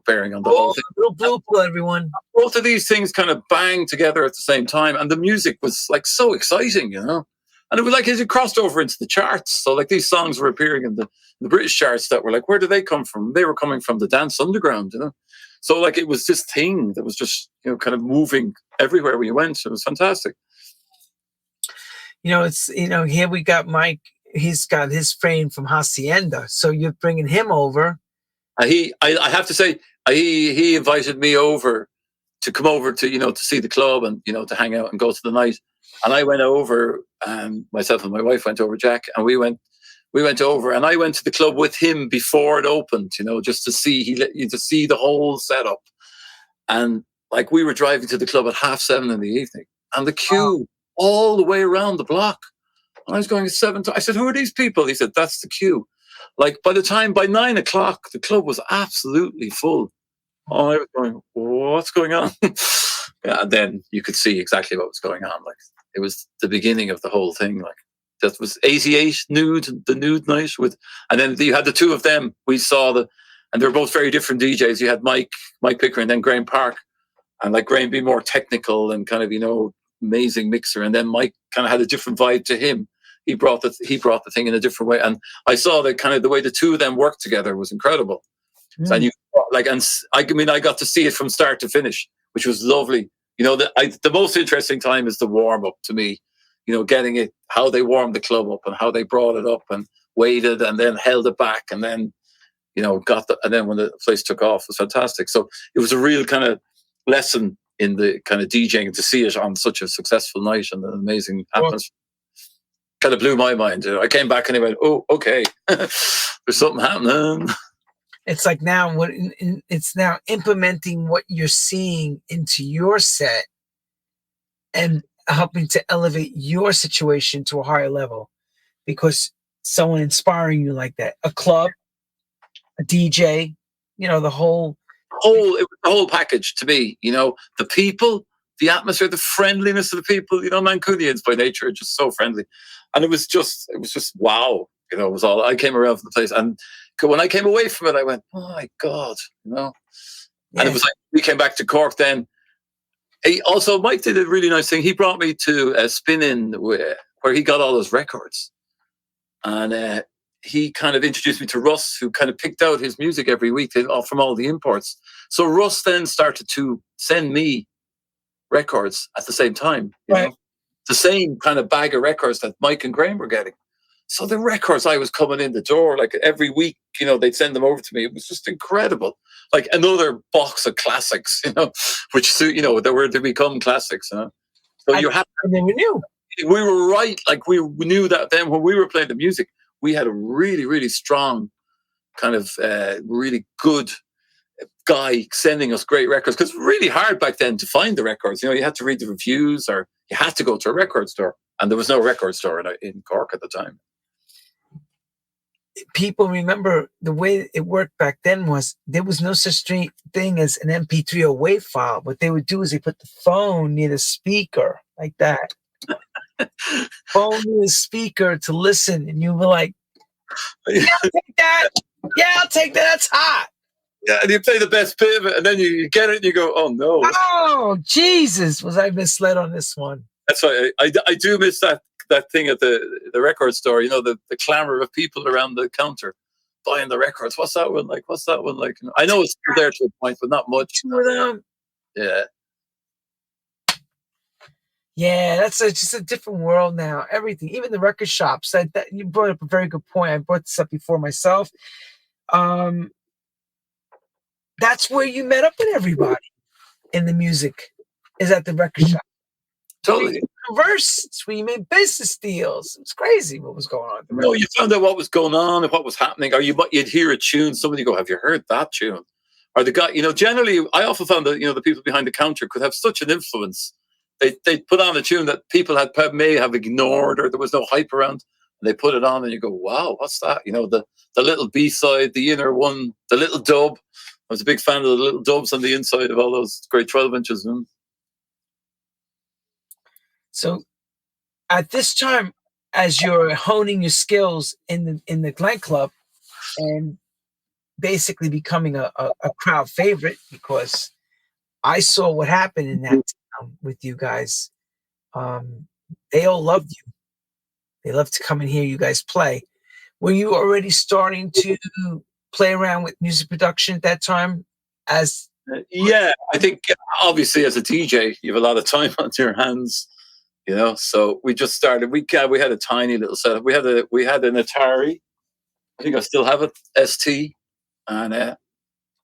bearing on the whole Oh, thing. little blue pill, everyone. Both of these things kind of banged together at the same time, and the music was like so exciting, And it was like as it crossed over into the charts. So like these songs were appearing in the British charts that were like, where do they come from? They were coming from the dance underground. So like it was this thing that was just kind of moving everywhere we went. It was fantastic. It's here we got Mike. He's got his frame from Hacienda, so you're bringing him over. I have to say, he invited me over to come over to see the club and to hang out and go to the night. And I went over, and myself and my wife went over, Jack, and we went over, and I went to the club with him before it opened, just to see the whole setup. And like we were driving to the club at 7:30 in the evening, and the queue all the way around the block. And I was going at 7. I said, "Who are these people?" He said, "That's the queue." Like by 9 o'clock, the club was absolutely full. Oh, I was going, what's going on? Yeah, and then you could see exactly what was going on. Like it was the beginning of the whole thing. Like that was 88 the nude night and then you had the two of them. We saw and they were both very different DJs. You had Mike Picker and then Graham Park, and like Graham being more technical and kind of amazing mixer, and then Mike kind of had a different vibe to him. He brought the thing in a different way, and I saw that kind of the way the two of them worked together was incredible. And I got to see it from start to finish, which was lovely. The most interesting time is the warm up to me. Getting it, how they warmed the club up and how they brought it up and waited and then held it back and then and then when the place took off, it was fantastic. So it was a real kind of lesson in the kind of DJing to see it on such a successful night and an amazing atmosphere. Kind of blew my mind. I came back and I went, "Oh, okay, there's something happening." It's like now it's now implementing what you're seeing into your set and helping to elevate your situation to a higher level because someone inspiring you like that, a club, a DJ, the whole package to me. The people, the atmosphere, the friendliness of the people. Mancunians by nature are just so friendly, and it was just wow. It was all. I came around from the place, and when I came away from it, I went, "Oh my God," And it was like we came back to Cork then. Mike did a really nice thing. He brought me to a spin-in where he got all those records, and he kind of introduced me to Russ, who kind of picked out his music every week from all the imports. So Russ then started to send me records at the same time, right. The same kind of bag of records that Mike and Graham were getting. So the records I was coming in the door, like every week, they'd send them over to me. It was just incredible. Like another box of classics, which, they were to become classics. So you had, and then we knew. We were right. Like we knew that then when we were playing the music, we had a really, really strong kind of really good guy sending us great records, because it was really hard back then to find the records. You had to read the reviews or you had to go to a record store, and there was no record store in Cork at the time. People remember the way it worked back then was there was no such thing as an MP3 or WAV file. What they would do is they put the phone near the speaker like that. Phone near the speaker to listen, and you were like, "Yeah, I'll take that. Yeah, I'll take that. That's hot." Yeah, and you play the best bit of it, and then you get it, and you go, "Oh no! Oh Jesus, was I misled on this one?" That's why I do miss that thing at the record store. The clamor of people around the counter buying the records. What's that one like? What's that one like? I know it's still there to a point, but not much. Yeah. Yeah, that's just a different world now. Everything, even the record shops. That you brought up a very good point. I brought this up before myself. That's where you met up with everybody in the music, is at the record shop. Totally. Reverse. It's where you made business deals. It was crazy what was going on. No, you found out what was going on and what was happening, or you'd hear a tune. Somebody go, "Have you heard that tune?" Or the guy, generally, I often found that the people behind the counter could have such an influence. They put on a tune that people may have ignored, or there was no hype around, and they put it on, and you go, "Wow, what's that?" The little B-side, the inner one, the little dub. I was a big fan of the little dubs on the inside of all those great 12 inches. So at this time, as you're honing your skills in the nightclub and basically becoming a crowd favorite, because I saw what happened in that town with you guys. They all loved you. They loved to come and hear you guys play. Were you already starting to play around with music production at that time? Yeah, I think obviously as a DJ, you have a lot of time on your hands, So we just started. We had a tiny little setup. We had an Atari. I think I still have it, ST, and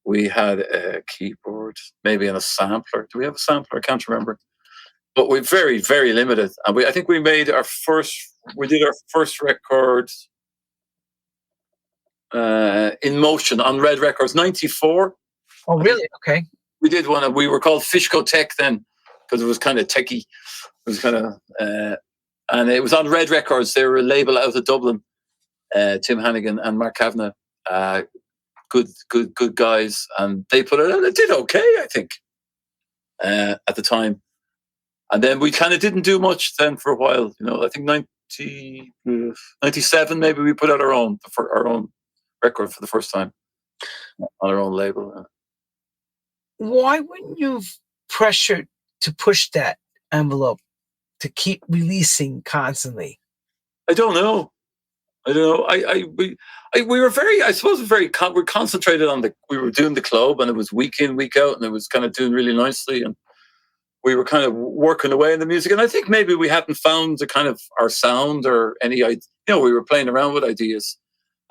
we had a keyboard, maybe and a sampler. Do we have a sampler? I can't remember. But we're very, very limited. And I think we did our first record in motion on Red Records, 94. Oh, really? Okay. We did one, and we were called Fishco Tech then, because it was kind of techie. It was kind of, and it was on Red Records. They were a label out of Dublin. Tim Hannigan and Mark Kavanagh, good guys, and they put it out. It did okay, I think, at the time. And then we kind of didn't do much then for a while. I think 97 maybe we put out our own record for the first time on our own label. Why wouldn't you have pressured to push that envelope to keep releasing constantly? I don't know. We were very, I suppose, we're concentrated on we were doing the club, and it was week in, week out, and it was kind of doing really nicely, and we were kind of working away in the music. And I think maybe we hadn't found the kind of our sound or any, we were playing around with ideas,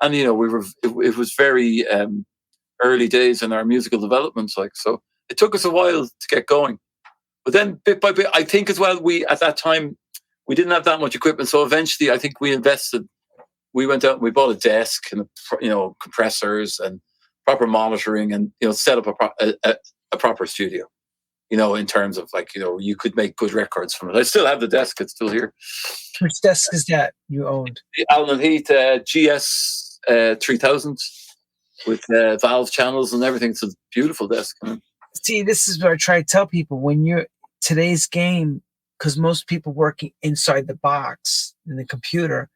and it was very early days in our musical development, so it took us a while to get going. But then bit by bit, I think as well, at that time we didn't have that much equipment, so eventually I think we invested. We went out and we bought a desk and compressors and proper monitoring, and set up a proper studio. In terms of you could make good records from it. I still have the desk; it's still here. Which desk is that you owned? The Allen Heath GS 3000 with valve channels and everything. It's a beautiful desk. See, this is what I try to tell people: when you're today's game, because most people working inside the box in the computer.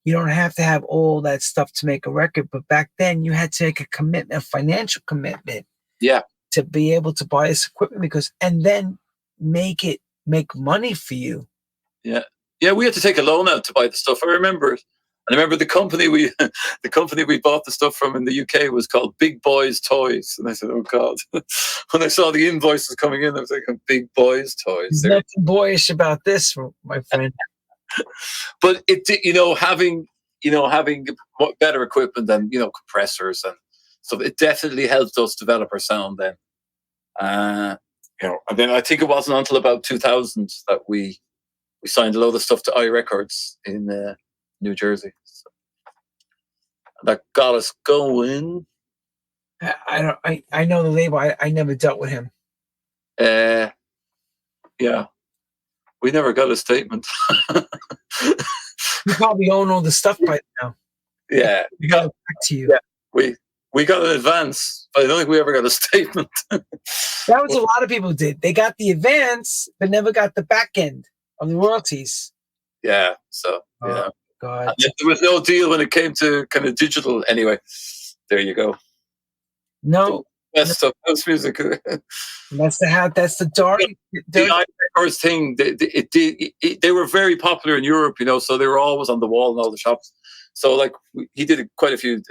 You don't have to have all that stuff to make a record, but back then you had to make a commitment, a financial commitment, to be able to buy this equipment and then make money for you. Yeah, we had to take a loan out to buy the stuff. I remember it, and I remember the company we bought the stuff from in the UK was called Big Boys Toys, and I said, "Oh God!" When I saw the invoices coming in, I was like, "Big Boys Toys." There's nothing boyish about this, my friend. But having better equipment and compressors and stuff, it definitely helped us develop our sound then. And then I think it wasn't until about 2000 that we signed a load of stuff to iRecords in New Jersey. So that got us going. I know the label. I never dealt with him. Yeah. We never got a statement. You probably own all the stuff by now. Yeah, we got it back to you. Yeah, we got an advance, but I don't think we ever got a statement. That was a lot of people did. They got the advance, but never got the back end of the royalties. Yeah, so God, there was no deal when it came to kind of digital. Anyway, there you go. No. Best of house music. That's the dark. The iRecords thing. They were very popular in Europe, so they were always on the wall in all the shops. So he did quite a few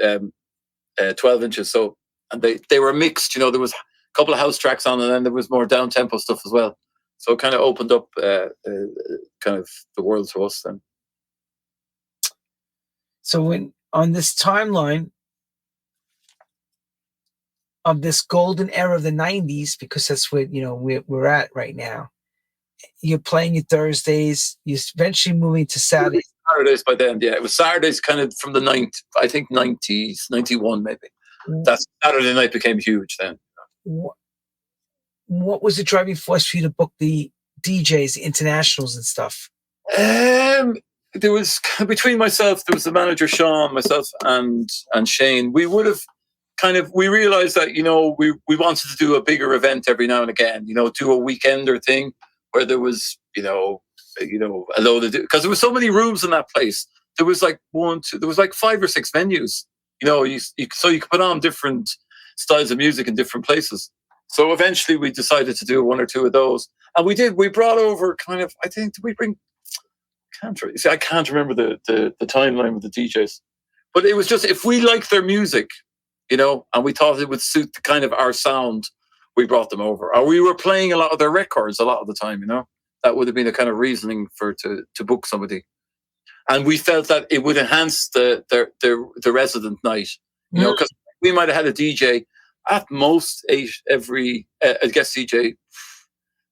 12 inches. So, and they were mixed. There was a couple of house tracks on, and then there was more down tempo stuff as well. So it kind of opened up kind of the world to us then. So on this timeline of this golden era of the 90s, because that's what we're at right now. You're playing your Thursdays. You're eventually moving to Saturdays. Saturdays by then, yeah. It was Saturdays kind of from the 90s, 91 maybe. That Saturday night became huge then. What was the driving force for you to book the DJs, the internationals and stuff? There was, between myself, there was the manager Sean, myself and Shane. We would have we realized that, we wanted to do a bigger event every now and again, do a weekender thing where there was, a load of, because there were so many rooms in that place. There was there was 5 or 6 venues. so you could put on different styles of music in different places. So eventually we decided to do one or two of those. And we did. We brought over kind of, I think, did we bring, I can't remember the timeline with the DJs. But it was just, if we liked their music, and we thought it would suit the kind of our sound, we brought them over. Or we were playing a lot of their records a lot of the time, That would have been a kind of reasoning to book somebody. And we felt that it would enhance the resident night, because we might have had a DJ at most 8 every, a guest DJ,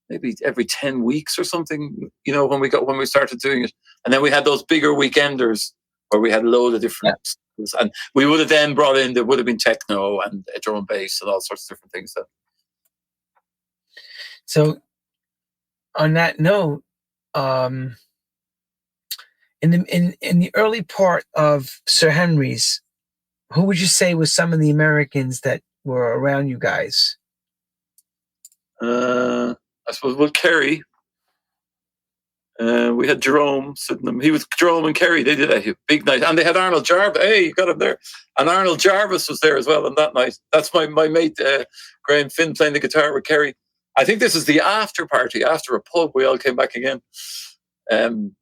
maybe every 10 weeks or something, when we started doing it. And then we had those bigger weekenders where we had a load of different, and we would have then brought in, there would have been techno and drum and bass and all sorts of different things. So on that note, in the early part of Sir Henry's, who would you say was some of the Americans that were around you guys? I suppose, Kerri. We had Jerome Sydenham. He was Jerome and Kerri. They did a big night, and they had Arnold Jarvis. Hey, you got him there. And Arnold Jarvis was there as well on that night. That's my mate Graham Finn playing the guitar with Kerri. I think this is the after party after a pub. We all came back again, and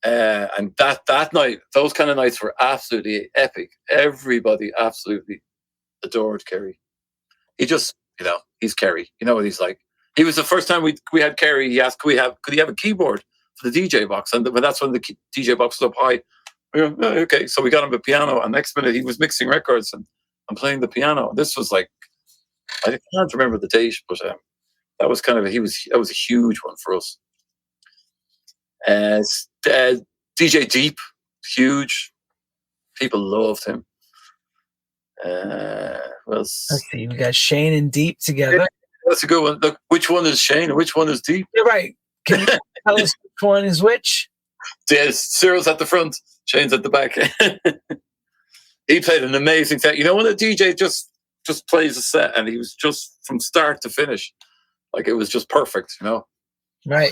that night, those kind of nights were absolutely epic. Everybody absolutely adored Kerri. He just, he's Kerri. You know what he's like. He was the first time we had Kerri. He asked, could he have a keyboard for the DJ box? And that's when the DJ box was up high. We went, oh, okay. So we got him a piano, and next minute he was mixing records and playing the piano. This was like, I can't remember the date, but that was kind of that was a huge one for us. DJ Deep, huge. People loved him. Let's see, we got Shane and Deep together. Yeah, that's a good one. Look, which one is Shane and which one is Deep? You're right. Can you tell us which one is which? Cyril's at the front, Shane's at the back. He played an amazing set. When a DJ just plays a set, and he was just from start to finish, like it was just perfect, Right.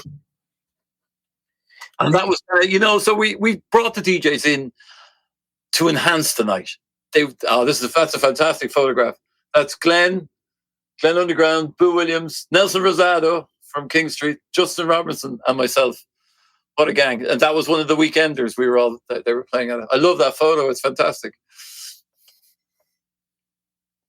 And that was, so we brought the DJs in to enhance the night. That's a fantastic photograph. That's Glenn Underground, Boo Williams, Nelson Rosado from King Street, Justin Robertson, and myself. What a gang. And that was one of the weekenders they were playing at it. I love that photo. It's fantastic.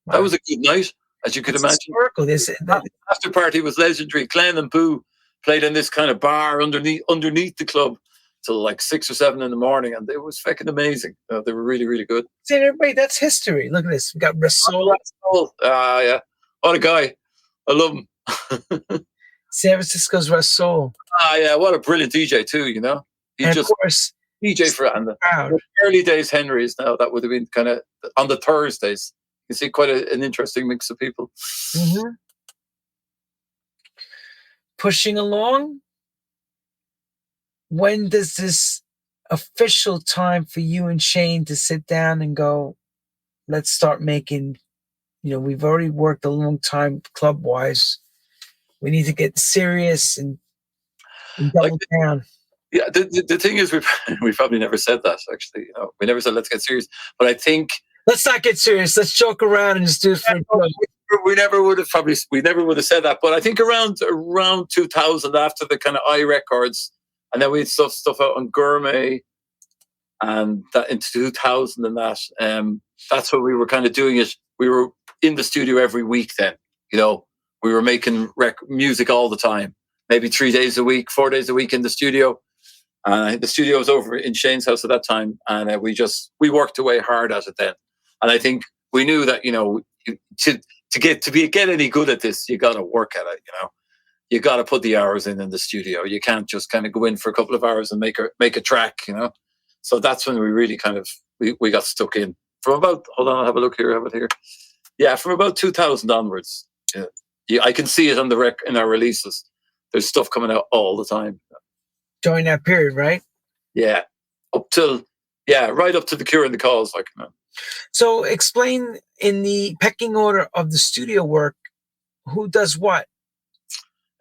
Wow. That was a good night, as you could imagine. The after party was legendary. Glenn and Boo played in this kind of bar underneath the club till like 6 or 7 in the morning, and it was fucking amazing. They were really, really good. See, everybody, that's history. Look at this. We got Rasoul. Yeah. What a guy. I love him. San Francisco's Rasoul. Yeah. What a brilliant DJ too, He and just, of course, DJ for the early days Henry's now, that would have been kind of on the Thursdays. You see quite an interesting mix of people. Mm-hmm. Pushing along. When does this official time for you and Shane to sit down and go, let's start making, we've already worked a long time club wise. We need to get serious and double down. Yeah, the thing is, we probably never said that, actually. We never said let's get serious. But I think, let's not get serious. Let's joke around and just do it for a club. We never would have said that. But I think around 2000, after the kind of iRecords, and then we had stuff out on Gourmet, and that into 2000 and that. That's what we were kind of doing it. We were in the studio every week then. We were making music all the time. Maybe 3 days a week, 4 days a week in the studio. The studio was over in Shane's house at that time, and we worked away hard at it then. And I think we knew that to get any good at this, you got to work at it. You got to put the hours in the studio. You can't just kind of go in for a couple of hours and make a track. So that's when we really kind of we got stuck in. From about, hold on, I'll have a look here. I have it here. Yeah, from about 2000 onwards. Yeah, I can see it on in our releases. There's stuff coming out all the time. During that period, right? Yeah, right up to the Cure and the Cause, So explain in the pecking order of the studio work, who does what?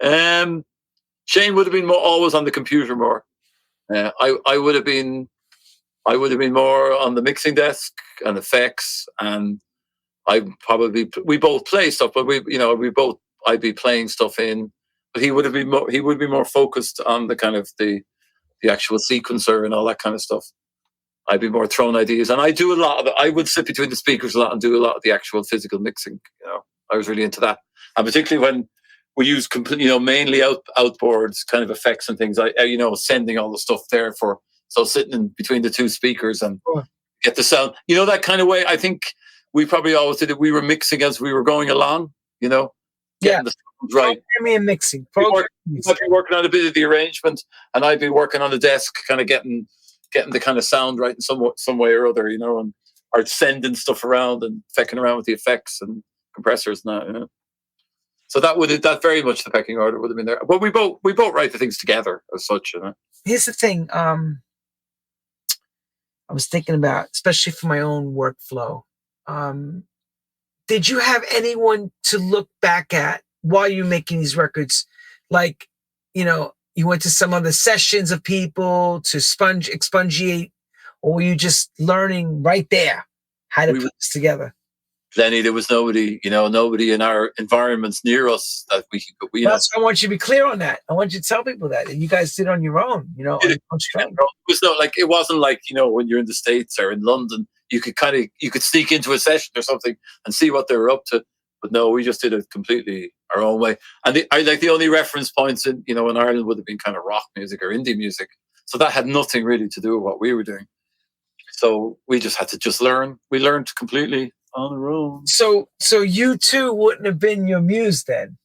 Shane would have been always on the computer more. I would have been I would have been more on the mixing desk and effects, and we both play stuff, but I'd be playing stuff in, but he would be more focused on the kind of the actual sequencer and all that kind of stuff. I'd be more throwing ideas, and I do a lot of it. I would sit between the speakers a lot and do a lot of the actual physical mixing. I was really into that, and particularly when we use mainly outboards kind of effects and things. I sending all the stuff there sitting in between the two speakers and get the sound. That kind of way. I think we probably always did it. We were mixing as we were going along. Getting the sound right. Programming and mixing. I'd be working on a bit of the arrangement, and I'd be working on the desk, kind of getting the kind of sound right in some way or other, and or sending stuff around and fecking around with the effects and compressors and that. So that very much the pecking order would have been there. But we both write the things together as such. Here's the thing. I was thinking about, especially for my own workflow. Did you have anyone to look back at while you're making these records? Like, you went to some other sessions of people to expungiate, or were you just learning right there how to put this together? Lenny, there was nobody in our environments near us that we could. I want you to be clear on that. I want you to tell people that you guys did on your own. On your own strength. It wasn't like when you're in the States or in London, you could sneak into a session or something and see what they were up to. But no, we just did it completely our own way. And the only reference points in Ireland would have been kind of rock music or indie music. So that had nothing really to do with what we were doing. So we just had to learn. We learned completely on our own. So U2 wouldn't have been your muse then?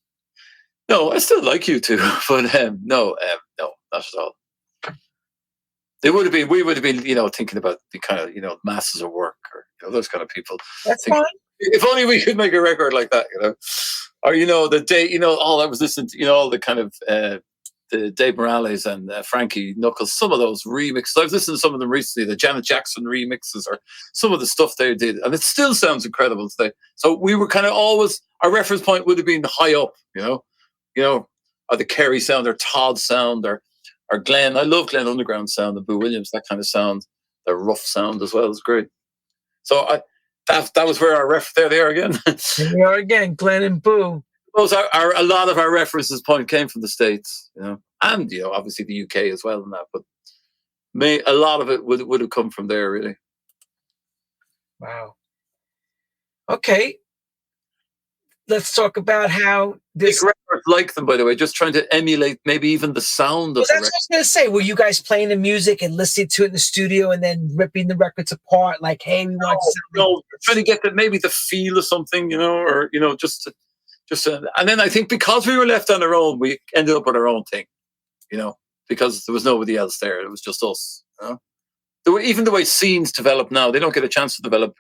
No, I still like U2, but no, not at all. We would have been, thinking about the kind of, masses of work or those kind of people. That's fine. If only we could make a record like that, or the day, all I was listening to, all the kind of the Dave Morales and Frankie Knuckles, some of those remixes. I was listening to some of them recently, the Janet Jackson remixes, or some of the stuff they did, and it still sounds incredible today. So we were kind of always, our reference point would have been high up, or the Kerri sound, or Todd sound, or Glenn. I love Glenn Underground sound, the Boo Williams, that kind of sound, the rough sound as well is great. So that was where there they are again. There they are again, Glenn and Boo. A lot of our references point came from the States, and obviously the UK as well, and that. But a lot of it would have come from there, really. Wow. Okay. Let's talk about how this records like them, by the way, just trying to emulate maybe even the sound of that's what I was going to say. Were you guys playing the music and listening to it in the studio and then ripping the records apart? Like, hey, we want trying to get maybe the feel of something, or just and then I think because we were left on our own, we ended up with our own thing, because there was nobody else there. It was just us. Even the way scenes develop now, they don't get a chance to develop.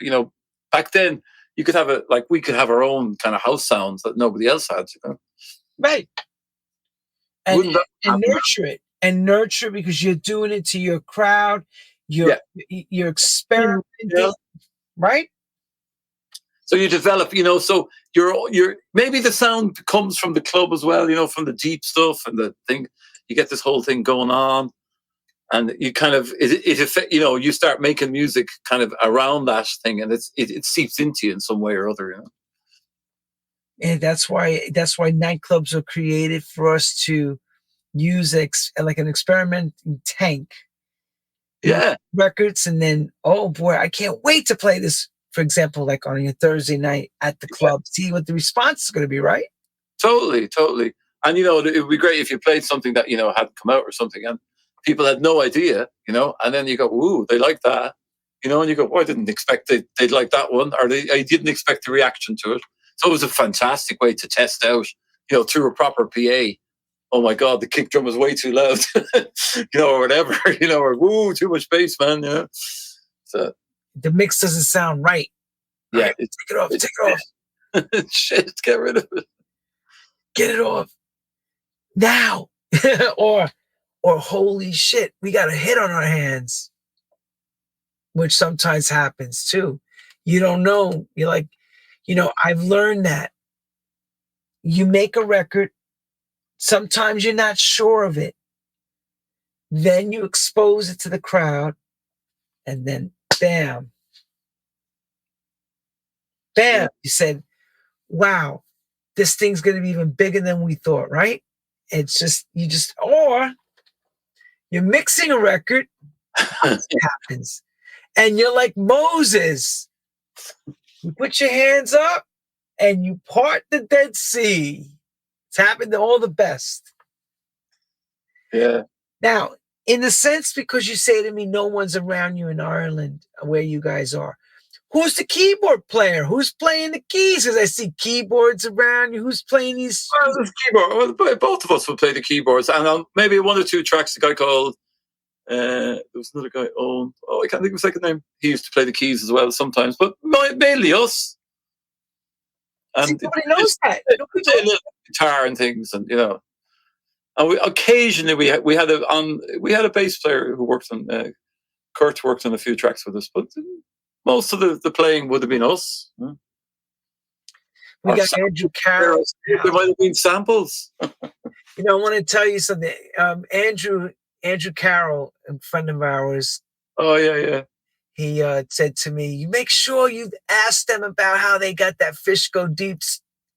Back then you could have we could have our own kind of house sounds that nobody else had. Right. And nurture it because you're doing it to your crowd. You're experimenting, right? So you develop, so you're maybe the sound comes from the club as well, from the deep stuff and the thing. You get this whole thing going on, and you kind of you start making music kind of around that thing, and it seeps into you in some way or other. And that's why nightclubs are created, for us to use like an experimenting tank. Yeah, records, and then oh boy, I can't wait to play this. For example, like on your Thursday night at the club, see what the response is going to be, right? Totally. And it would be great if you played something that hadn't come out or something, and people had no idea, and then you go, ooh, they like that, and you go, oh, I didn't expect they'd like that one, or I didn't expect the reaction to it. So it was a fantastic way to test out, through a proper PA. Oh my God, the kick drum was way too loud, or whatever, or woo, too much bass, man, So the mix doesn't sound right. Yeah, right, take it off. Shit, get rid of it. Get it off now, or holy shit, we got a hit on our hands, which sometimes happens too. You don't know. You're like, I've learned that you make a record. Sometimes you're not sure of it. Then you expose it to the crowd. And then bam, bam, Yeah. you said, wow, this thing's going to be even bigger than we thought, right? It's just, or you're mixing a record, it happens. And you're like Moses. You put your hands up and you part the Dead Sea. It's happened to all the best. Yeah. Now, in the sense, because you say to me, no one's around you in Ireland where you guys are. Who's the keyboard player? Who's playing the keys? Because I see keyboards around you. Who's playing these? Well, the keyboard. Well, both of us would play the keyboards, and on maybe one or two tracks, a guy called. There was another guy. I can't think of his second name. He used to play the keys as well sometimes, but mainly us. And See, nobody knows that. We play a little guitar and things, and and occasionally we had a bass player who worked on. Kurt worked on a few tracks with us, but most of the playing would have been us. We got Andrew Carroll. There might have been samples. I want to tell you something. Andrew Carroll, a friend of ours. Oh yeah. He said to me, "You make sure you ask them about how they got that fish go deep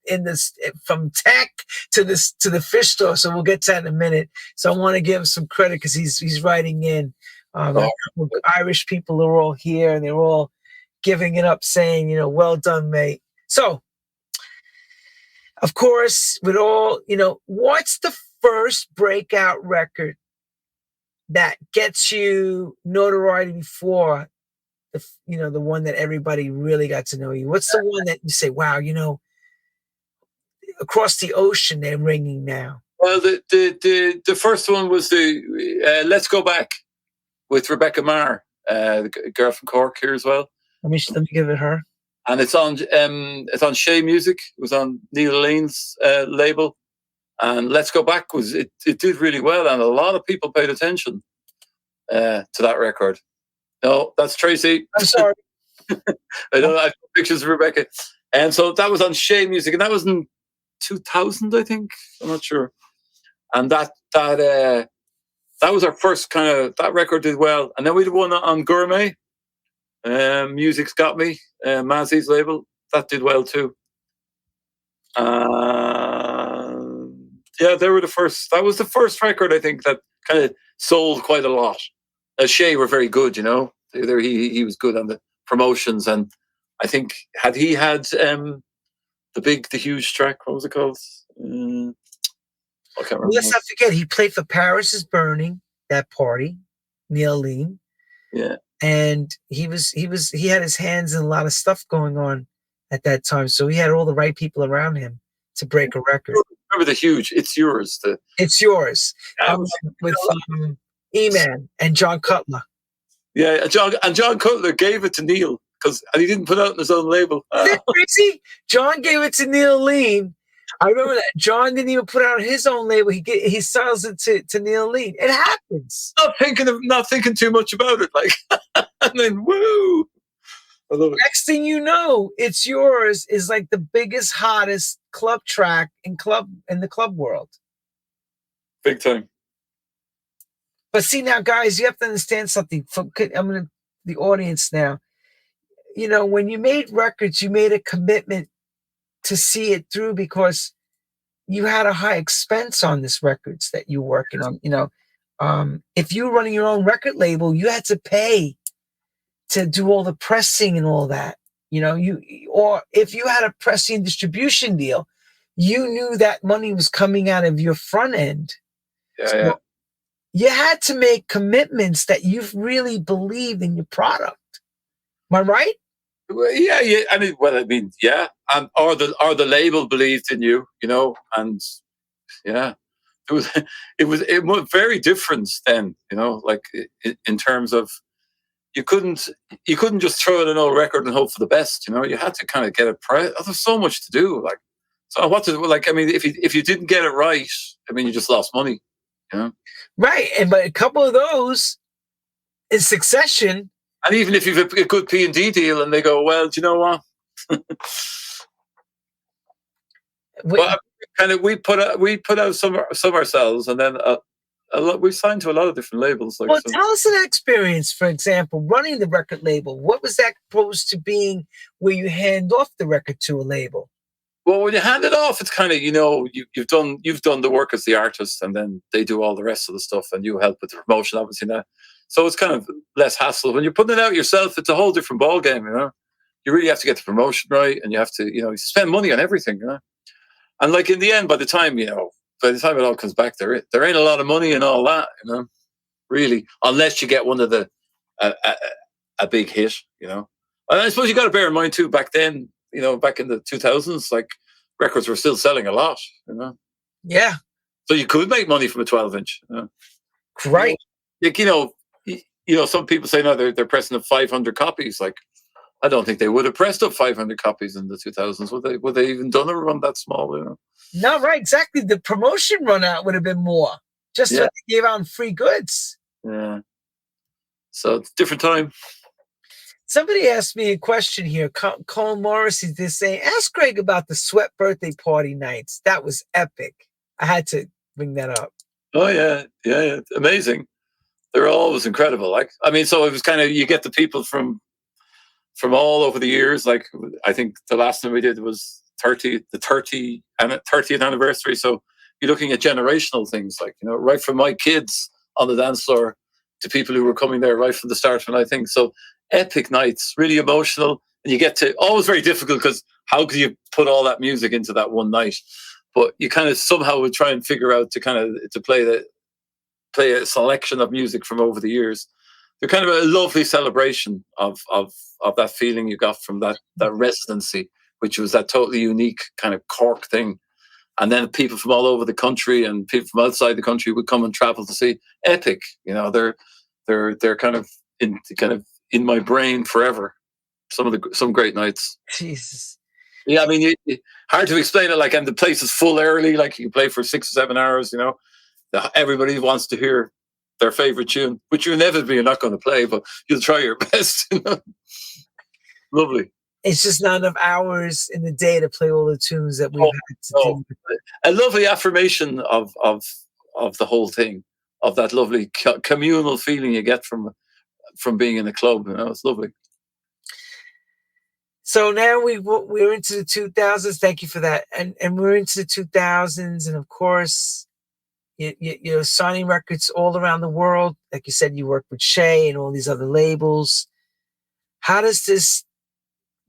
in this from tech to the fish store." So we'll get to that in a minute. So I want to give him some credit because he's writing in. Irish people are all here and they're all giving it up, saying, well done, mate. So, of course, with all, what's the first breakout record that gets you notoriety before the one that everybody really got to know you? What's the one that you say, wow, across the ocean they're ringing now? Well, the first one was the Let's Go Back with Rebecca Marr, the girl from Cork here as well. Let me give it her. And it's on Shea Music. It was on Neil Lane's label. And Let's Go Back it did really well, and a lot of people paid attention to that record. No, that's Tracy. I'm sorry. I have pictures of Rebecca. And so that was on Shea Music, and that was in 2000, I think. I'm not sure. And that was our first that record did well. And then we did one on Gourmet. Music's Got Me, Mazzy's label. That did well too. They were the first. That was the first record, I think, that kind of sold quite a lot. Shea were very good, He was good on the promotions, and I think had the huge track, what was it called? I can't remember. Let's not forget, he played for Paris is Burning, that party, Neil Lean. Yeah. And he had his hands in a lot of stuff going on at that time. So he had all the right people around him to break a record. Remember the huge It's Yours. It's Yours. With E-Man and John Cutler. Yeah, John Cutler gave it to Neil and he didn't put it out on his own label. Isn't that crazy? John gave it to Neil Lean. I remember that. John didn't even put it on his own label. He sells it to Neil Lean. It happens. Not thinking too much about it, and then woo. I love it. Next thing you know, It's Yours is like the biggest, hottest club track in the club world. Big time. But see now, guys, you have to understand something. The audience now. When you made records, you made a commitment to see it through because you had a high expense on this records that you're working on. If you were running your own record label, you had to pay to do all the pressing and all that. Or if you had a pressing distribution deal, you knew that money was coming out of your front end. Yeah. You had to make commitments that you really believed in your product. Am I right? Well, yeah. Yeah. And or the label believed in you, and yeah, it was very different then, in terms of you couldn't just throw in an old record and hope for the best, you had to kind of get it. There's so much to do, if you didn't get it right, you just lost money, Right, but a couple of those in succession. And even if you've a good P&D deal and they go, well, do you know what? Well, we put out some ourselves, and then we signed to a lot of different labels. Like, Well, so. tell us an experience, for example, running the record label. What was that opposed to being where you hand off the record to a label? Well, when you hand it off, it's kind of, you've done the work as the artist, and then they do all the rest of the stuff, and you help with the promotion, obviously. Now, so it's kind of less hassle. When you're putting it out yourself, it's a whole different ball game. You really have to get the promotion right, and you have to, you spend money on everything. And like in the end, by the time it all comes back, there ain't a lot of money and all that. Really, unless you get one of a big hit. And I suppose you got to bear in mind too, back then. Back in the 2000s, like records were still selling a lot, Yeah. So you could make money from a 12-inch. Right. Some people say no, they're pressing up 500 copies. Like, I don't think they would have pressed up 500 copies in the 2000s. Would they even done a run that small? No, right, exactly. The promotion run out would have been more. Just like they gave out free goods. Yeah. So it's a different time. Somebody asked me a question here. Colin Morrissey is saying, ask Greg about the Sweat birthday party nights. That was epic. I had to bring that up. Oh, yeah. Amazing. They're always incredible. So it was kind of, you get the people from all over the years. Like, I think the last time we did was the 30th anniversary. So you're looking at generational things, like, right from my kids on the dance floor to people who were coming there right from the start. And I think so. Epic nights, really emotional, and you get to, always very difficult, because how could you put all that music into that one night? But you kind of somehow would try and figure out to play a selection of music from over the years. They're kind of a lovely celebration of that feeling you got from that residency, which was that totally unique kind of Cork thing. And then people from all over the country and people from outside the country would come and travel to see. Epic, they're kind of in my brain forever. Some great nights. Jesus. Yeah, I mean, hard to explain it. Like, and the place is full early. Like, you play for 6 or 7 hours. Everybody wants to hear their favorite tune, which you inevitably you're not going to play, but you'll try your best. Lovely. It's just not enough hours in the day to play all the tunes that we've had to do. A lovely affirmation of the whole thing, of that lovely communal feeling you get from being in a club. It's lovely. So now we're into the 2000s. Thank you for that. And we're into the 2000s, and of course, you're signing records all around the world. Like you said, you work with Shay and all these other labels. How does this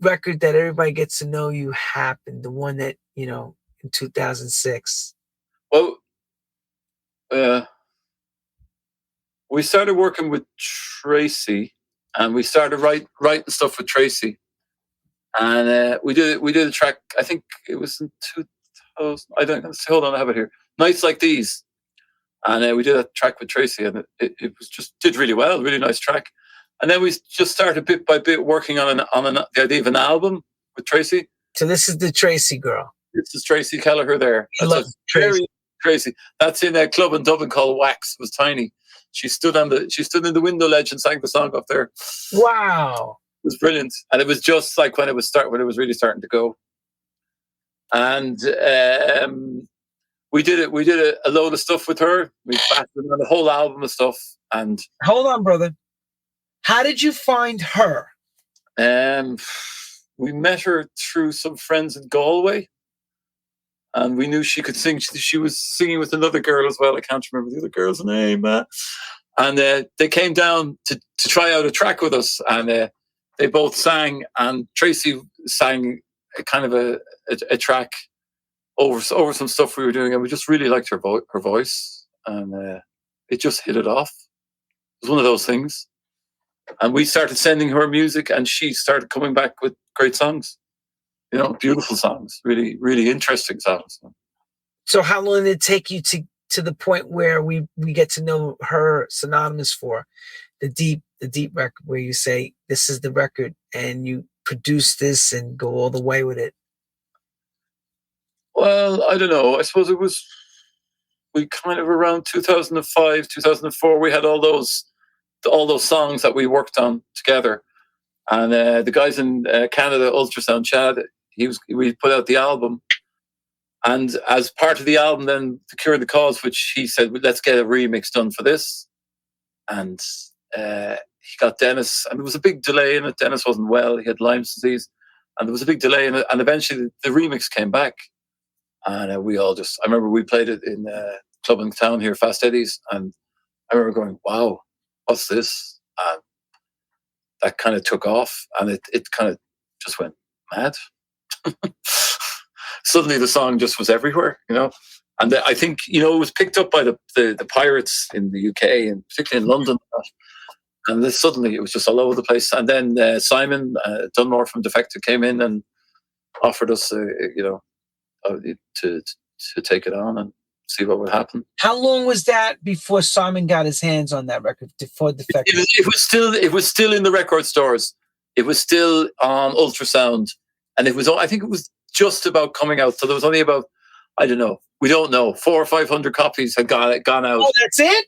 record that everybody gets to know you happen? The one that, in 2006. Well, we started working with Tracy, and we started writing stuff with Tracy, and we did a track. I think it was in 2000. I don't hold on. I have it here. Nights Like These, and we did a track with Tracy, and it was just did really well. Really nice track. And then we just started bit by bit working on the idea of an album with Tracy. So this is the Tracy girl. This is Tracy Kelleher there. I love Tracy. Tracy. That's in a club in Dublin called Wax. It was tiny. She stood in the window ledge and sang the song up there. Wow. It was brilliant. And it was just like when it was really starting to go. And we did a load of stuff with her. We fastened on a whole album of stuff. And hold on, brother. How did you find her? We met her through some friends in Galway. And we knew she could sing. She was singing with another girl as well. I can't remember the other girl's name. And they came down to try out a track with us. And they both sang. And Tracy sang a kind of a track over some stuff we were doing. And we just really liked her voice. And it just hit it off. It was one of those things. And we started sending her music, and she started coming back with great songs. Beautiful songs, really, really interesting songs. So how long did it take you to the point where we get to know her synonymous for the deep record, where you say, this is the record, and you produce this and go all the way with it? Well, I don't know. I suppose we kind of around 2005, 2004, we had all those songs that we worked on together. And the guys in Canada, Ultrasound Chad, we put out the album. And as part of the album, then The Cure and the Cause, which he said, let's get a remix done for this. And he got Dennis, and there was a big delay in it. Dennis wasn't well; he had Lyme's disease, and there was a big delay in it. And eventually, the remix came back, and we all I remember we played it in a club in town here, Fast Eddie's, and I remember going, "Wow, what's this?" And that kind of took off, and it kind of just went mad. Suddenly, the song just was everywhere, And I think it was picked up by the pirates in the UK and particularly in London. And then suddenly it was just all over the place. And then Simon Dunmore from Defected came in and offered us, to take it on and see what would happen. How long was that before Simon got his hands on that record for Defected? It was still in the record stores. It was still on ultrasound, and I think it was just about coming out. So there was only about, I don't know, we don't know, 400 or 500 copies had gone out. Oh, that's it?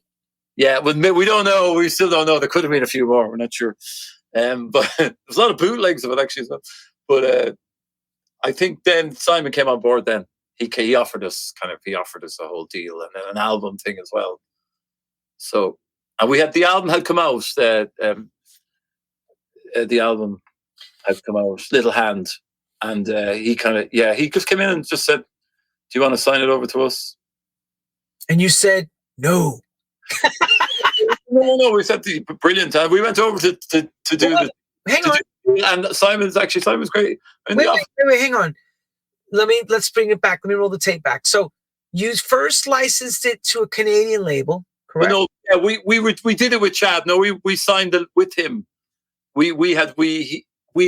Yeah, but we don't know. We still don't know. There could have been a few more. We're not sure. But there's a lot of bootlegs of it actually. But I think then Simon came on board. Then he offered us a whole deal and then an album thing as well. So, and the album had come out. The album had come out, Little Hand, and he just came in and just said, "Do you want to sign it over to us?" And you said no. No. We said brilliant. We went over to do the. Hang on. And Simon's great. Wait, hang on. Let's bring it back. Let me roll the tape back. So you first licensed it to a Canadian label, correct? No, yeah, we did it with Chad. No, we signed it with him. He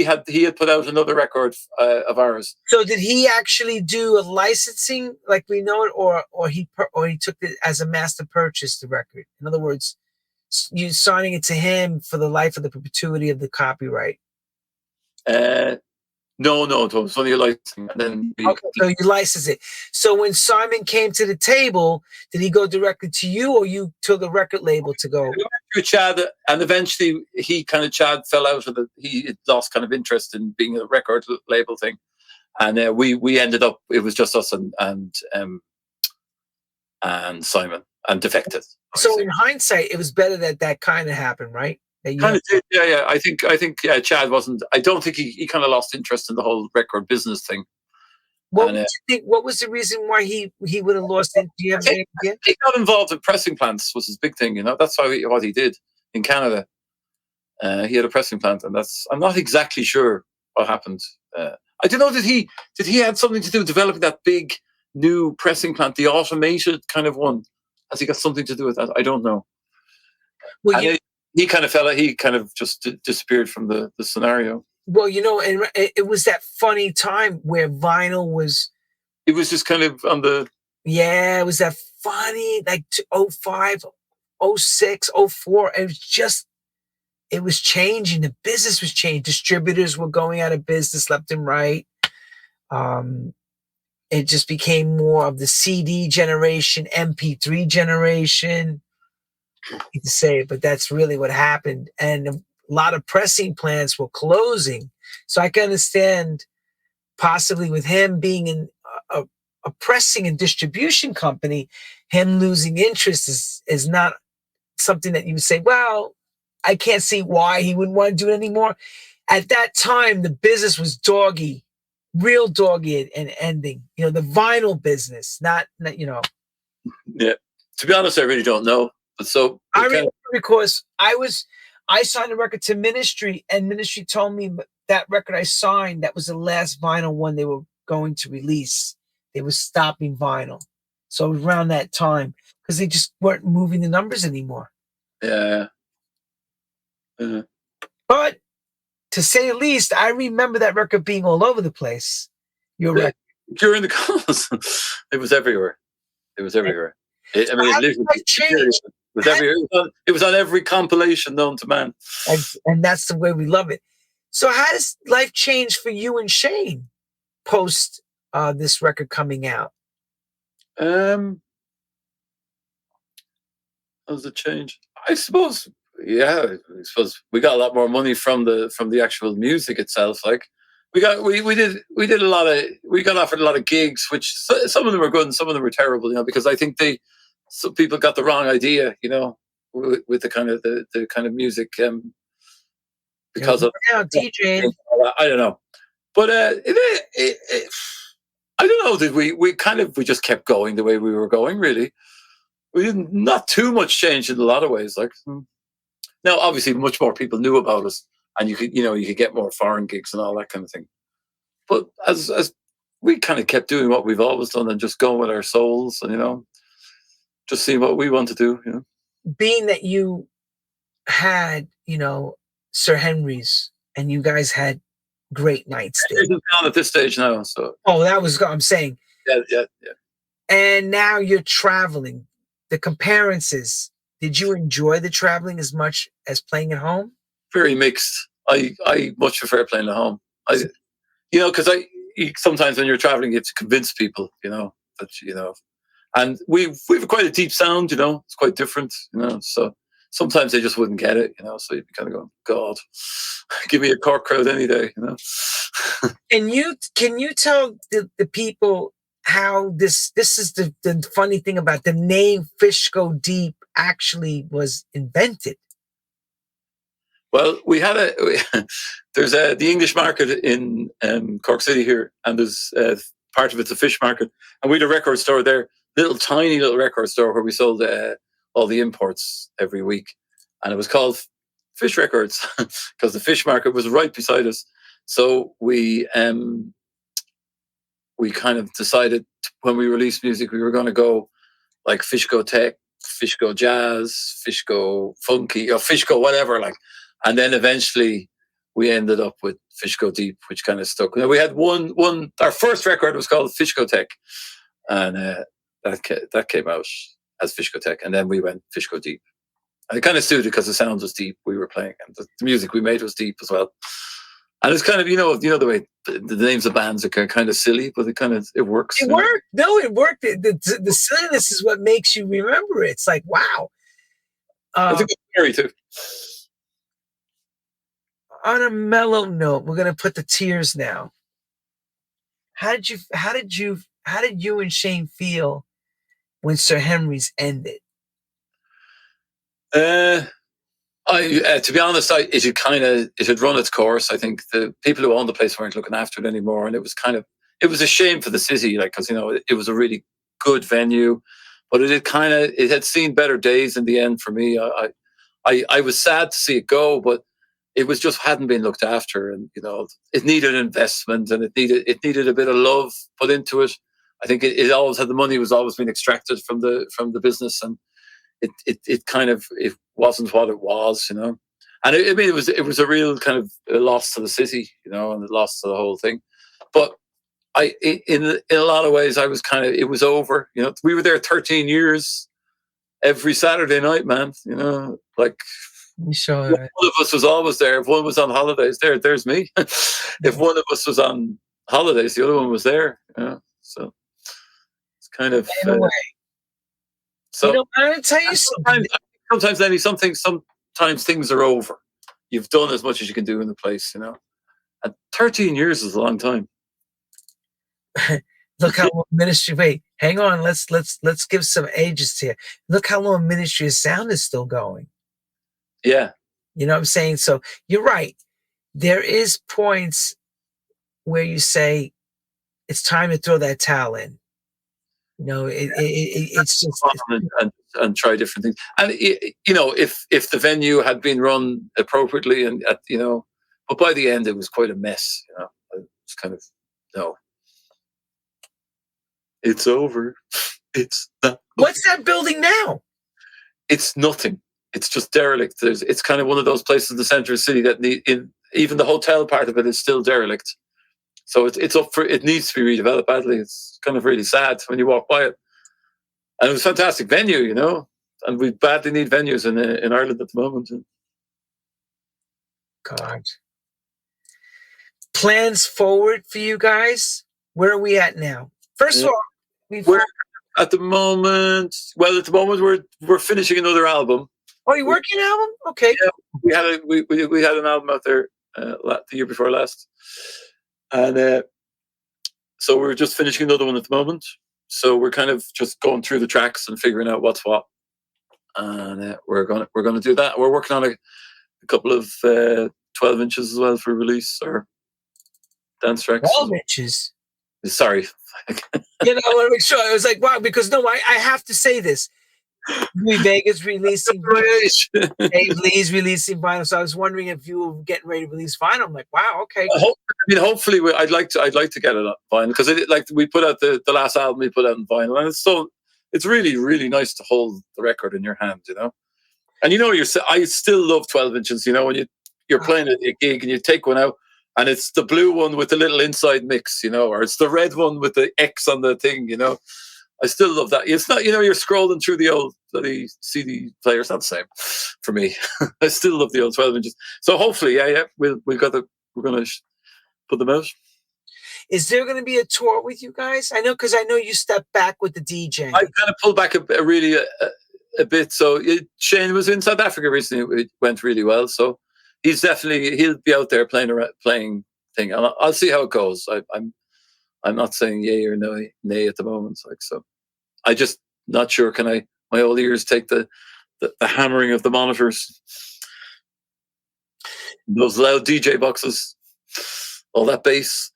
had put out another record of ours. So did he actually do a licensing like we know it, or he took it as a master purchase, the record? In other words, you signing it to him for the life of the perpetuity of the copyright. No, it was only a licensing. And then so you licensed it. So when Simon came to the table, did he go directly to you, or you took the record label to go? Through Chad, and eventually Chad fell out of it. He lost kind of interest in being a record label thing, and we ended up. It was just us and Simon and Defected. So in hindsight, it was better that kind of happened, right? Kind of did, yeah. I think Chad wasn't. I don't think he kind of lost interest in the whole record business thing. What was the reason why he would have lost it? Do you have any idea? He got involved in pressing plants was his big thing. That's what he did in Canada. He had a pressing plant, and I'm not exactly sure what happened. I don't know. Did he had something to do with developing that big new pressing plant, the automated kind of one? Has he got something to do with that? I don't know. Well, he kind of just disappeared from the scenario. Well, and it was that funny time where vinyl was. It was just kind of on the. Yeah, it was that funny, like 05, 06, 04. It was changing. The business was changing. Distributors were going out of business left and right. It just became more of the CD generation, MP3 generation. I hate to say it, but that's really what happened. And a lot of pressing plants were closing. So I can understand possibly with him being in a pressing and distribution company, him losing interest is not something that you would say, well, I can't see why he wouldn't want to do it anymore. At that time, the business was doggy, real doggy and ending. The vinyl business, not. Yeah. To be honest, I really don't know. But so I remember because I signed a record to Ministry, and Ministry told me that record I signed, that was the last vinyl one they were going to release. They were stopping vinyl. So it was around that time because they just weren't moving the numbers anymore. Yeah. But to say the least, I remember that record being all over the place. Your record. During the calls, it was everywhere. It was on every compilation known to man. And that's the way we love it. So how does life change for you and Shane post this record coming out? How does it change? I suppose, yeah. I suppose we got a lot more money from the actual music itself. Like, we did a lot of, we got offered a lot of gigs, which some of them were good and some of them were terrible, because I think some people got the wrong idea, with the kind of the kind of music, because of DJ. I don't know, but I don't know. Did we just kept going the way we were going? Really, we didn't, not too much change in a lot of ways. Like, now, obviously, much more people knew about us, and you could get more foreign gigs and all that kind of thing. But as we kind of kept doing what we've always done and just going with our souls, and just seeing what we want to do. Being that you had, Sir Henry's, and you guys had great nights there. It's down at this stage now, so. Oh, that was, I'm saying. Yeah. And now you're traveling. The comparisons. Did you enjoy the traveling as much as playing at home? Very mixed. I much prefer playing at home. Because sometimes when you're traveling, you have to convince people, that and we've quite a deep sound, it's quite different, so sometimes they just wouldn't get it, so you'd be kind of going, God, give me a Cork crowd any day, Can you tell the people how this is the funny thing about the name Fish Go Deep actually was invented? Well, we had there's the English market in Cork City here, and there's part of it's a fish market, and we had a record store there, tiny little record store where we sold all the imports every week, and it was called Fish Records because the fish market was right beside us. So we kind of decided when we released music we were going to go like Fish Go Tech, Fish Go Jazz, Fish Go Funky, or Fish Go whatever, like. And then eventually we ended up with Fish Go Deep, which kind of stuck. Now we had our first record was called Fish Go Tech, and that came out as Fish Go Tech, and then we went Fish Go Deep. And it kind of suited because the sound was deep we were playing, and the music we made was deep as well. And it's kind of, the way the names of bands are kind of silly, but it works. It worked. No, it worked. The silliness is what makes you remember it. It's like, wow. I think it's scary too. On a mellow note, we're gonna put the tears now. How did you and Shane feel when Sir Henry's ended? To be honest, it had run its course. I think the people who owned the place weren't looking after it anymore, and it was a shame for the city, like, because it was a really good venue, but it had seen better days in the end for me. I was sad to see it go, but it was just hadn't been looked after, and it needed investment, and it needed a bit of love put into it. I think it always had, the money was always being extracted from the business, and it wasn't what it was, and it was a real kind of a loss to the city, and a loss to the whole thing. But in a lot of ways, I was it was over. We were there 13 years, every Saturday night, man. Like. Sure. One of us was always there. If one was on holidays, there's me. If one of us was on holidays, the other one was there. So it's kind of. So I'm gonna tell you something. Sometimes, Lenny, sometimes things are over. You've done as much as you can do in the place, And 13 years is a long time. Look how long Ministry. Wait, hang on. Let's give some ages here. Look how long Ministry of Sound is still going. Yeah. You know what I'm saying? So you're right. There is points where you say it's time to throw that towel in. It's just and try different things. And if the venue had been run appropriately, and but by the end it was quite a mess. It's kind of no. It's over. It's not. What's that building now? It's nothing. It's just derelict. It's kind of one of those places in the center of the city that even the hotel part of it is still derelict. So it needs to be redeveloped badly. It's kind of really sad when you walk by it. And it was a fantastic venue, and we badly need venues in Ireland at the moment. God. Plans forward for you guys? Where are we at now? First of all, we're at the moment. Well, at the moment we're finishing another album. Oh, you working an album? Okay. Yeah, we had an album out there the year before last, And so we're just finishing another one at the moment. So we're kind of just going through the tracks and figuring out what's what. And we're gonna do that. We're working on a couple of 12 inches as well for release, or dance tracks. 12 inches. Sorry. I want to make sure. I was like, wow, because no, I have to say this. Louis Vega's releasing Dave Lee's releasing vinyl. So I was wondering if you were getting ready to release vinyl. I'm like, wow, okay. Hopefully I'd like to get it on vinyl, because like we put out the last album we put out on vinyl, and it's really, really nice to hold the record in your hand, And I still love 12 inches, when you're playing a gig and you take one out, and it's the blue one with the little inside mix, or it's the red one with the X on the thing, I still love that. It's not, you're scrolling through the old bloody CD player. It's not the same for me. I still love the old 12 inches. So hopefully, we're going to put them out. Is there going to be a tour with you guys? Because I know you stepped back with the DJ. I kind of pulled back a bit. So Shane was in South Africa recently. It went really well. So he'll be out there playing thing. And I'll see how it goes. I'm not saying yay or nay at the moment. So I just not sure. Can my old ears take the hammering of the monitors, those loud DJ boxes, all that bass?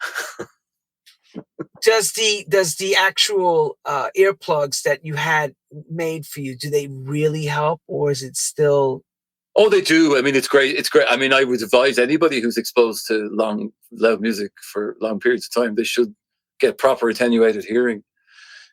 Does the actual earplugs that you had made for you, do they really help, or is it still? Oh, they do. I mean, it's great. It's great. I mean, I would advise anybody who's exposed to loud music for long periods of time, they should get proper attenuated hearing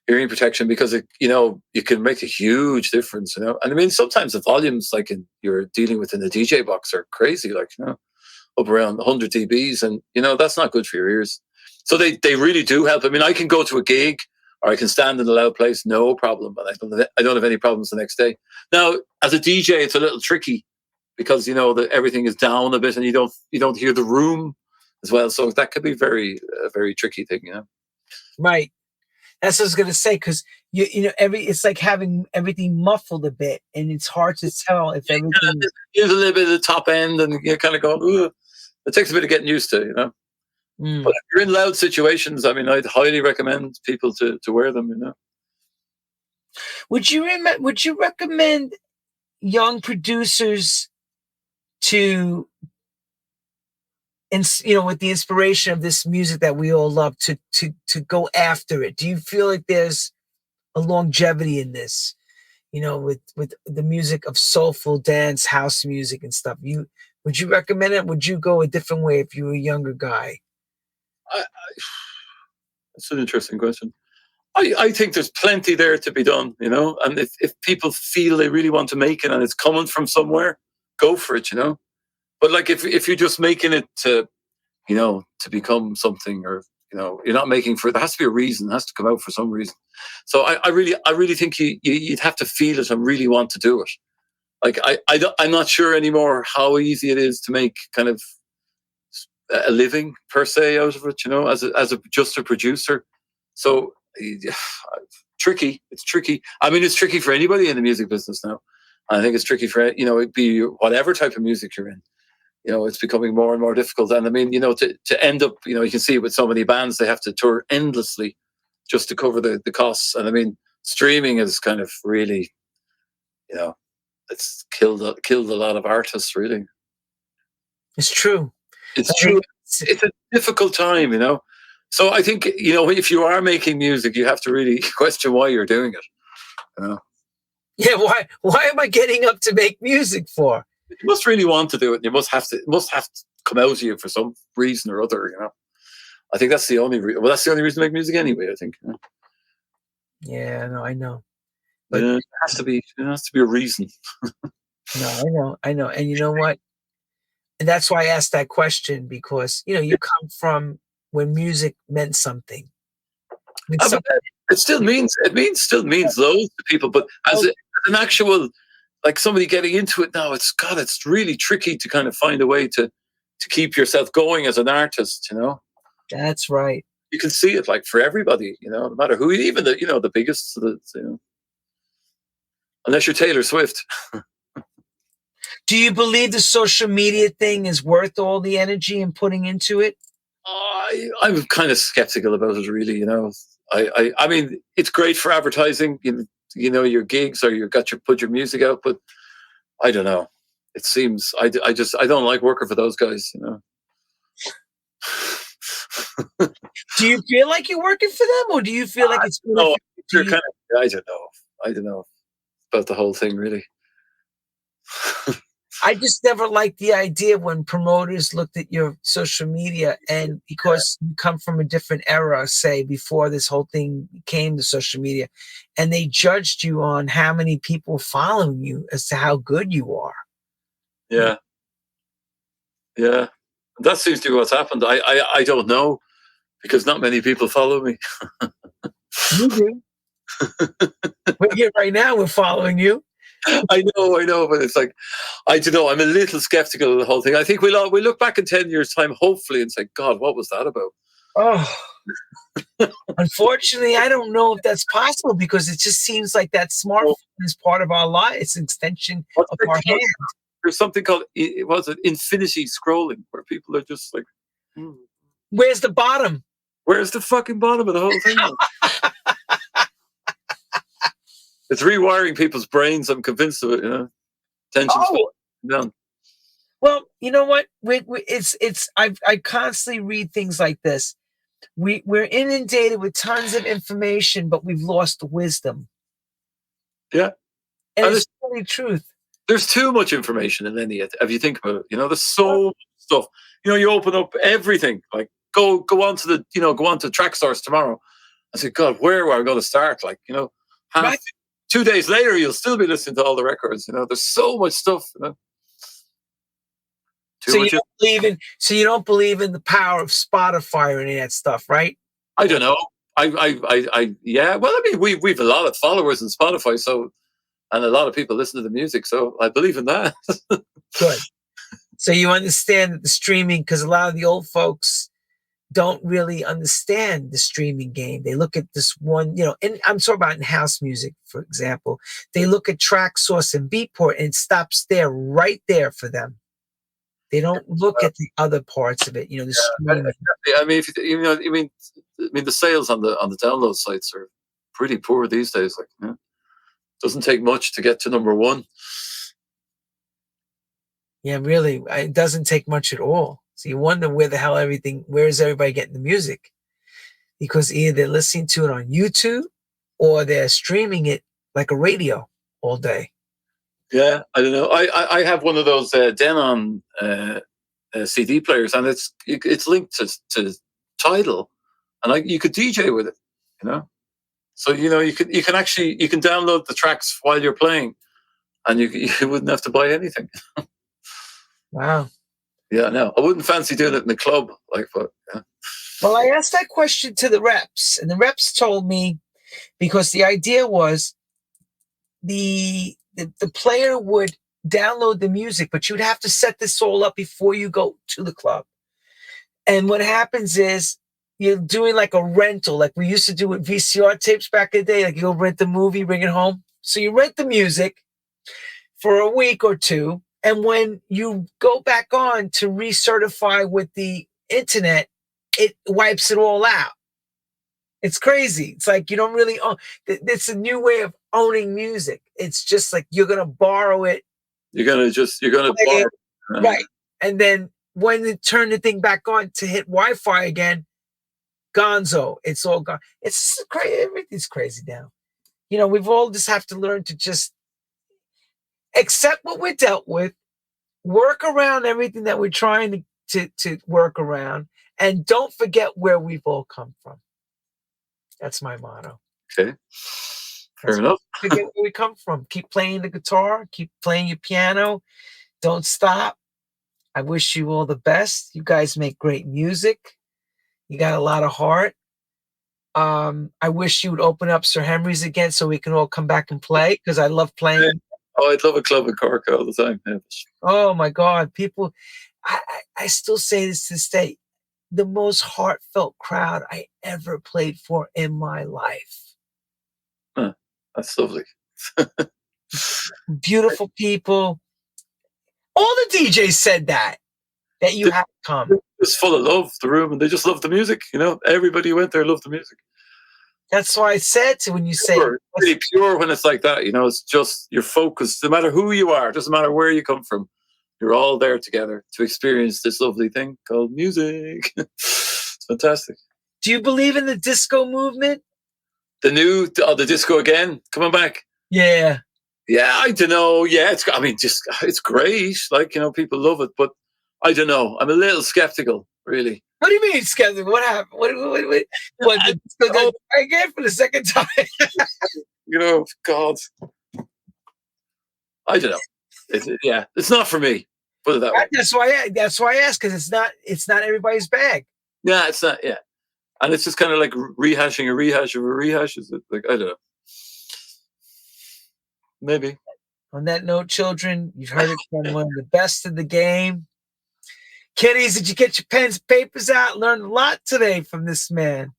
protection, because you can make a huge difference, And I mean, sometimes the volumes, like you're dealing with in the DJ box, are crazy, up around 100 dBs, and that's not good for your ears. So they really do help. I mean, I can go to a gig, or I can stand in a loud place, no problem, and I don't have any problems the next day. Now, as a DJ, it's a little tricky, because that everything is down a bit, and you don't hear the room as well. So that could be a very tricky thing, Right. That's what I was gonna say, because it's like having everything muffled a bit, and it's hard to tell if everything. Use a little bit of the top end, and you're kind of going, ooh. It takes a bit of getting used to, But if you're in loud situations, I mean, I'd highly recommend people to wear them, Would you recommend young producers to, and with the inspiration of this music that we all love, to go after it? Do you feel like there's a longevity in this, with the music of soulful dance, house music and stuff? Would you recommend it? Would you go a different way if you were a younger guy? That's an interesting question. I think there's plenty there to be done, and if people feel they really want to make it and it's coming from somewhere, go for it, But like if you're just making it to become something, or you're not making for it, there has to be a reason. It has to come out for some reason. So I really think you'd have to feel it and really want to do it. Like I'm not sure anymore how easy it is to make kind of a living per se out of it, as just a producer. So tricky. It's tricky. I mean, it's tricky for anybody in the music business now. I think it's tricky for it'd be whatever type of music you're in. It's becoming more and more difficult. And I mean, to end up, you can see it with so many bands, they have to tour endlessly just to cover the costs. And I mean, streaming is kind of really, it's killed a lot of artists, really. It's true. It's true. It's a difficult time, So I think, if you are making music, you have to really question why you're doing it. Yeah, why am I getting up to make music for? You must really want to do it. It must have to come out of you for some reason or other, I think that's the only that's the only reason to make music anyway, I think. Yeah, no, I know. But it has to be a reason. No, I know. And you know what? And that's why I asked that question, because you come from when music meant something. It still means loads to people, but as an actual, like somebody getting into it now, it's really tricky to kind of find a way to keep yourself going as an artist, That's right. You can see it like for everybody, no matter who, even the biggest, unless you're Taylor Swift. Do you believe the social media thing is worth all the energy and putting into it? I'm kind of skeptical about it, really. I mean, it's great for advertising. Your gigs, or you put your music out, but I don't know. It seems I don't like working for those guys. Do you feel like you're working for them, or do you feel like it's no? You're kind of, I don't know about the whole thing, really. I just never liked the idea when promoters looked at your social media, and because you come from a different era, say before this whole thing came to social media, and they judged you on how many people following you as to how good you are. Yeah. Yeah. That seems to be what's happened. I don't know, because not many people follow me. You do. We're here right now. We're following you. I know, but it's like, I don't know. I'm a little skeptical of the whole thing. I think we'll look back in 10 years' time, hopefully, and say, God, what was that about? Oh, unfortunately, I don't know if that's possible, because it just seems like that smartphone is part of our life. It's an extension of our hand. There's something called, infinity scrolling, where people are just like, where's the bottom? Where's the fucking bottom of the whole thing? It's rewiring people's brains. I'm convinced of it. Tensions down. Well, you know what? I constantly read things like this. We're inundated with tons of information, but we've lost the wisdom. Yeah, and it's really the truth. There's too much information in any. If you think about it, there's so much stuff. You open up everything. Like go on to go on to track stars tomorrow. I said, God, where are we going to start? Like, Right. 2 days later, you'll still be listening to all the records. There's so much stuff. So you don't believe in the power of Spotify or any of that stuff, right? I don't know. Yeah. Well, I mean, we've a lot of followers in Spotify, and a lot of people listen to the music, so I believe in that. Good. So you understand that the streaming, because a lot of the old folks don't really understand the streaming game. They look at this one, and I'm talking about in house music, for example. They look at track source and beatport, and it stops there, right there for them. They don't look at the other parts of it, the streaming. I mean, the sales on the download sites are pretty poor these days. Like, doesn't take much to get to number one. Yeah, really, it doesn't take much at all. So you wonder where is everybody getting the music? Because either they're listening to it on YouTube or they're streaming it like a radio all day. Yeah, I don't know. I have one of those Denon CD players, and it's linked to Tidal, and you could DJ with it, So you can download the tracks while you're playing, and you wouldn't have to buy anything. Wow. Yeah, no, I wouldn't fancy doing it in the club, but yeah. Well, I asked that question to the reps, and the reps told me, because the idea was the player would download the music, but you'd have to set this all up before you go to the club. And what happens is you're doing like a rental, like we used to do with VCR tapes back in the day. Like you go rent the movie, bring it home. So you rent the music for a week or two. And when you go back on to recertify with the internet, it wipes it all out. It's crazy. It's like you don't really own. It's a new way of owning music. It's just like you're going to borrow it. You're going to borrow it. Right. And then when you turn the thing back on to hit Wi-Fi again, gonzo, it's all gone. It's crazy. Everything's crazy now. We've all just have to learn to just accept what we're dealt with, work around everything that we're trying to work around, and don't forget where we've all come from. That's my motto. Okay. Fair enough. Forget where we come from. Keep playing the guitar. Keep playing your piano. Don't stop. I wish you all the best. You guys make great music. You got a lot of heart. I wish you would open up Sir Henry's again so we can all come back and play, because I love playing. Yeah. Oh, I'd love a club in Cork all the time. Yeah. Oh my God. People, I still say this to this day, the most heartfelt crowd I ever played for in my life. Huh, that's lovely. Beautiful people. All the DJs said that you have to come. was full of love, the room, and they just loved the music. Everybody who went there loved the music. That's why I said to when you say Pure, really pure when it's like that. It's just you're focused. No matter who you are, doesn't matter where you come from. You're all there together to experience this lovely thing called music. It's fantastic. Do you believe in the disco movement? The disco again, coming back. Yeah. Yeah, I don't know. Yeah, it's great. People love it, but I don't know. I'm a little skeptical, really. What do you mean skeptical? What happened? What the disco again for the second time? God. I don't know. It's not for me. Put it that way. That's why I asked, because it's not everybody's bag. Yeah, it's not. Yeah, and it's just kind of like rehashing a rehash of a rehash. Is it like, I don't know? Maybe. On that note, children, you've heard it from one of the best of the game. Kiddies, did you get your pens and papers out? Learned a lot today from this man.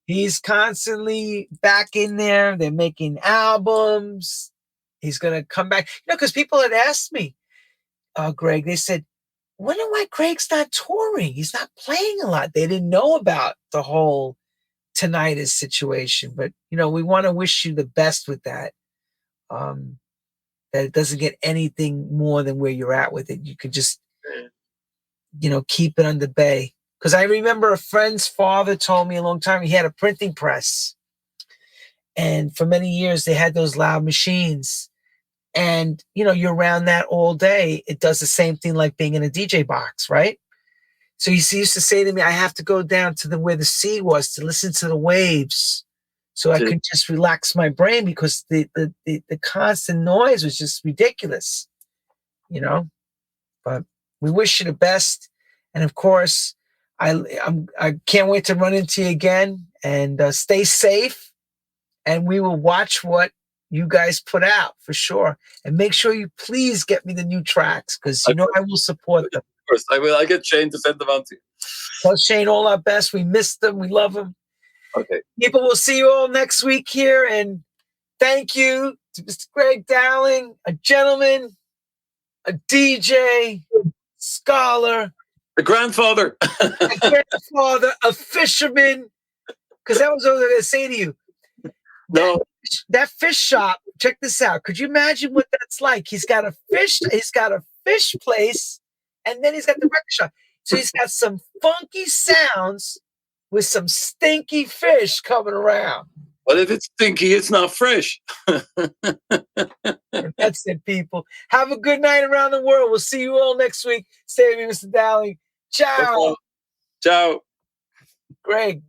He's constantly back in there. They're making albums. He's going to come back. Because people had asked me, Greg, they said, wonder why Greg's not touring. He's not playing a lot. They didn't know about the whole tinnitus situation. But, we want to wish you the best with that. That it doesn't get anything more than where you're at with it. You could just, keep it under bay. Because I remember a friend's father told me a long time, he had a printing press. And for many years, they had those loud machines. And, you're around that all day. It does the same thing like being in a DJ box, right? So he used to say to me, I have to go down to where the sea was to listen to the waves so I could just relax my brain, because the constant noise was just ridiculous, But we wish you the best. And of course, I can't wait to run into you again, and stay safe. And we will watch what you guys put out for sure. And make sure you please get me the new tracks, because I will support them. Of course, I will. I get Shane to send them on to you. Tell Shane all our best. We miss them. We love them. Okay. People, will see you all next week here. And thank you to Mr. Greg Dowling, a gentleman, a DJ, scholar, the grandfather, a fisherman. Because that was what I was going to say to you. That fish shop, check this out. Could you imagine what that's like? He's got a fish place, and then he's got the record shop. So he's got some funky sounds with some stinky fish coming around. Well, if it's stinky, it's not fresh. That's it, people. Have a good night around the world. We'll see you all next week. Stay with me, Mr. Dowling. Ciao. Ciao. Greg.